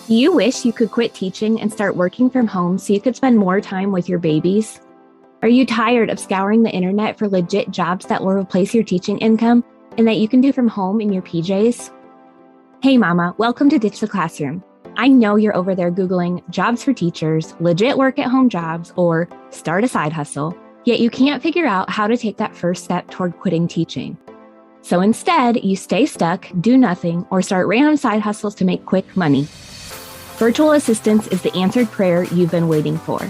Do you wish you could quit teaching and start working from home so you could spend more time with your babies? Are you tired of scouring the internet for legit jobs that will replace your teaching income and that you can do from home in your PJs? Hey mama, welcome to Ditch the Classroom. I know you're over there Googling jobs for teachers, legit work at home jobs, or start a side hustle, yet you can't figure out how to take that first step toward quitting teaching. So instead, you stay stuck, do nothing, or start random side hustles to make quick money. Virtual assistance is the answered prayer you've been waiting for.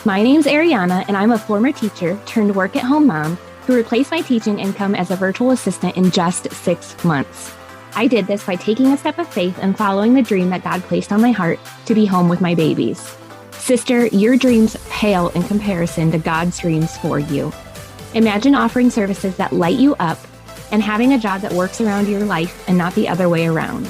My name's Ariana, and I'm a former teacher turned work-at-home mom who replaced my teaching income as a virtual assistant in just 6 months. I did this by taking a step of faith and following the dream that God placed on my heart to be home with my babies. Sister, your dreams pale in comparison to God's dreams for you. Imagine offering services that light you up and having a job that works around your life and not the other way around.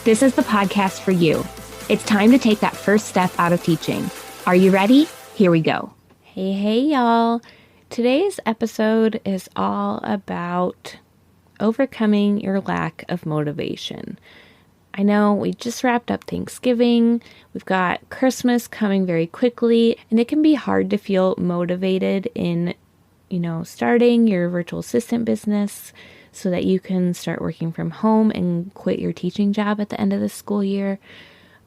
This is the podcast for you. It's time to take that first step out of teaching. Are you ready? Here we go. Hey, y'all. Today's episode is all about overcoming your lack of motivation. I know we just wrapped up Thanksgiving. We've got Christmas coming very quickly, and it can be hard to feel motivated in, starting your virtual assistant business so that you can start working from home and quit your teaching job at the end of the school year.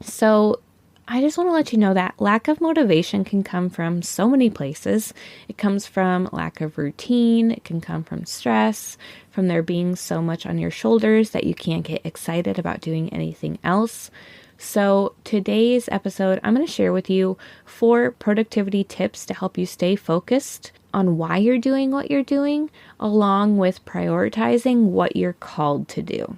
So I just want to let you know that lack of motivation can come from so many places. It comes from lack of routine. It can come from stress, from there being so much on your shoulders that you can't get excited about doing anything else. So today's episode, I'm going to share with you 4 productivity tips to help you stay focused on why you're doing what you're doing, along with prioritizing what you're called to do.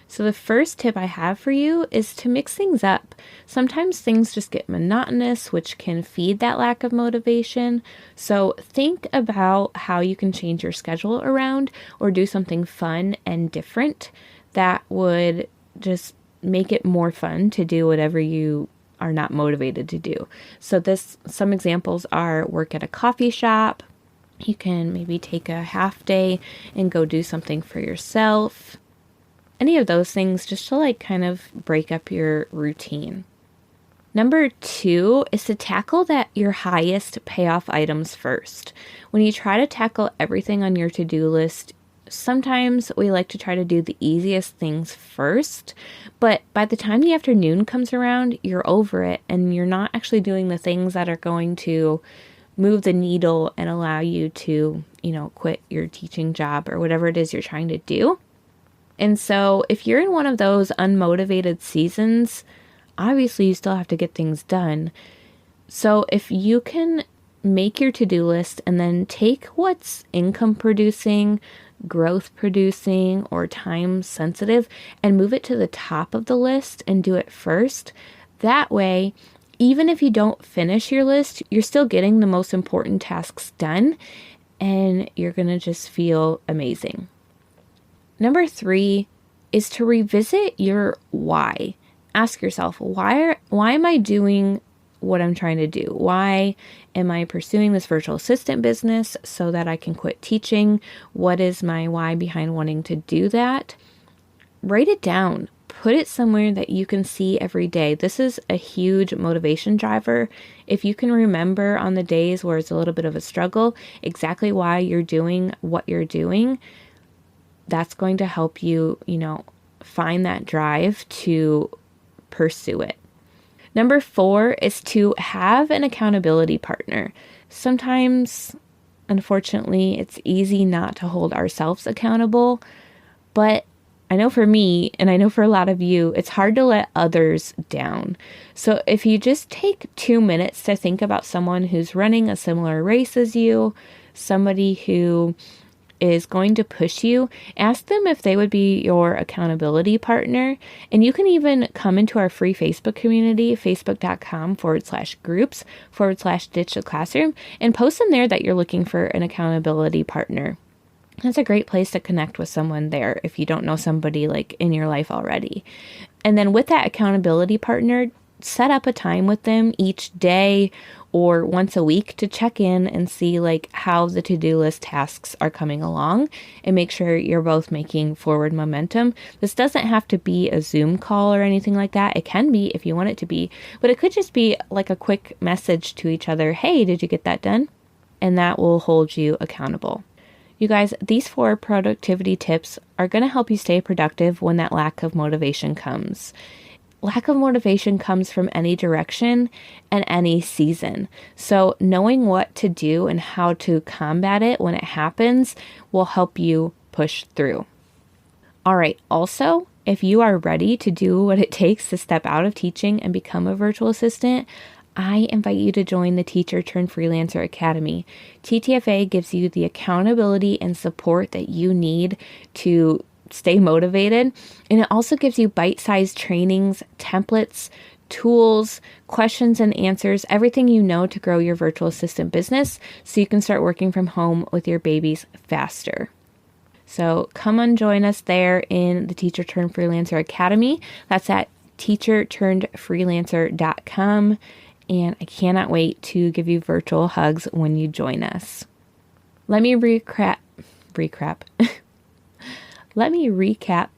So the first tip I have for you is to mix things up. Sometimes things just get monotonous, which can feed that lack of motivation. So think about how you can change your schedule around or do something fun and different that would just make it more fun to do whatever you are not motivated to do. So some examples are work at a coffee shop. You can maybe take a half day and go do something for yourself. Any of those things just to kind of break up your routine. Number 2 is to tackle your highest payoff items first. When you try to tackle everything on your to-do list, sometimes we like to try to do the easiest things first, but by the time the afternoon comes around, you're over it and you're not actually doing the things that are going to move the needle and allow you to, quit your teaching job or whatever it is you're trying to do. And so if you're in one of those unmotivated seasons, obviously you still have to get things done. So if you can make your to-do list and then take what's income producing, growth producing, or time sensitive and move it to the top of the list and do it first, that way, even if you don't finish your list, you're still getting the most important tasks done and you're going to just feel amazing. Number 3 is to revisit your why. Ask yourself, why am I doing what I'm trying to do? Why am I pursuing this virtual assistant business so that I can quit teaching? What is my why behind wanting to do that? Write it down. Put it somewhere that you can see every day. This is a huge motivation driver. If you can remember on the days where it's a little bit of a struggle, exactly why you're doing what you're doing, that's going to help you, find that drive to pursue it. Number 4 is to have an accountability partner. Sometimes, unfortunately, it's easy not to hold ourselves accountable, but I know for me, and I know for a lot of you, it's hard to let others down. So if you just take 2 minutes to think about someone who's running a similar race as you, somebody who is going to push you, ask them if they would be your accountability partner. And you can even come into our free Facebook community, facebook.com/groups/Ditch the Classroom, and post in there that you're looking for an accountability partner. That's a great place to connect with someone there if you don't know somebody in your life already. And then with that accountability partner, set up a time with them each day or once a week to check in and see like how the to-do list tasks are coming along and make sure you're both making forward momentum. This doesn't have to be a Zoom call or anything like that. It can be if you want it to be, but it could just be like a quick message to each other. Hey, did you get that done? And that will hold you accountable. You guys, these 4 productivity tips are going to help you stay productive when that lack of motivation comes. Lack of motivation comes from any direction and any season. So knowing what to do and how to combat it when it happens will help you push through. All right. Also, if you are ready to do what it takes to step out of teaching and become a virtual assistant, I invite you to join the Teacher Turned Freelancer Academy. TTFA gives you the accountability and support that you need to stay motivated. And it also gives you bite-sized trainings, templates, tools, questions and answers, everything you know to grow your virtual assistant business so you can start working from home with your babies faster. So come and join us there in the Teacher Turned Freelancer Academy. That's at teacherturnedfreelancer.com. And I cannot wait to give you virtual hugs when you join us. Let me recap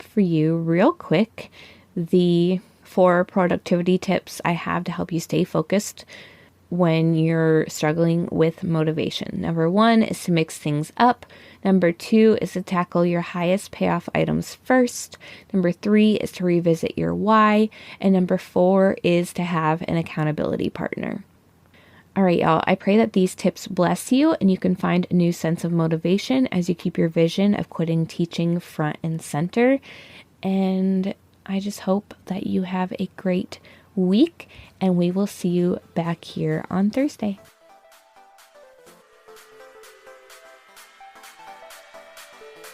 for you real quick the 4 productivity tips I have to help you stay focused when you're struggling with motivation. Number 1 is to mix things up. Number 2 is to tackle your highest payoff items first. Number 3 is to revisit your why. And number 4 is to have an accountability partner. All right, y'all, I pray that these tips bless you and you can find a new sense of motivation as you keep your vision of quitting teaching front and center. And I just hope that you have a great week, and we will see you back here on Thursday.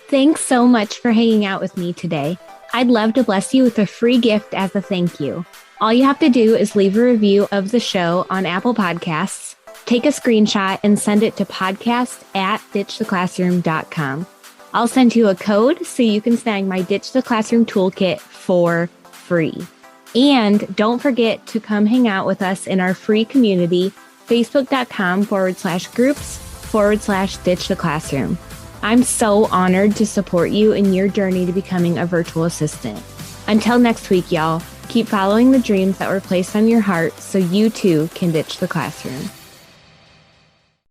Thanks so much for hanging out with me today. I'd love to bless you with a free gift as a thank you. All you have to do is leave a review of the show on Apple Podcasts, take a screenshot, and send it to podcast@ditchtheclassroom.com. I'll send you a code so you can snag my Ditch the Classroom toolkit for free. And don't forget to come hang out with us in our free community, facebook.com/groups/Ditch the Classroom. I'm so honored to support you in your journey to becoming a virtual assistant. Until next week, y'all, keep following the dreams that were placed on your heart so you too can ditch the classroom.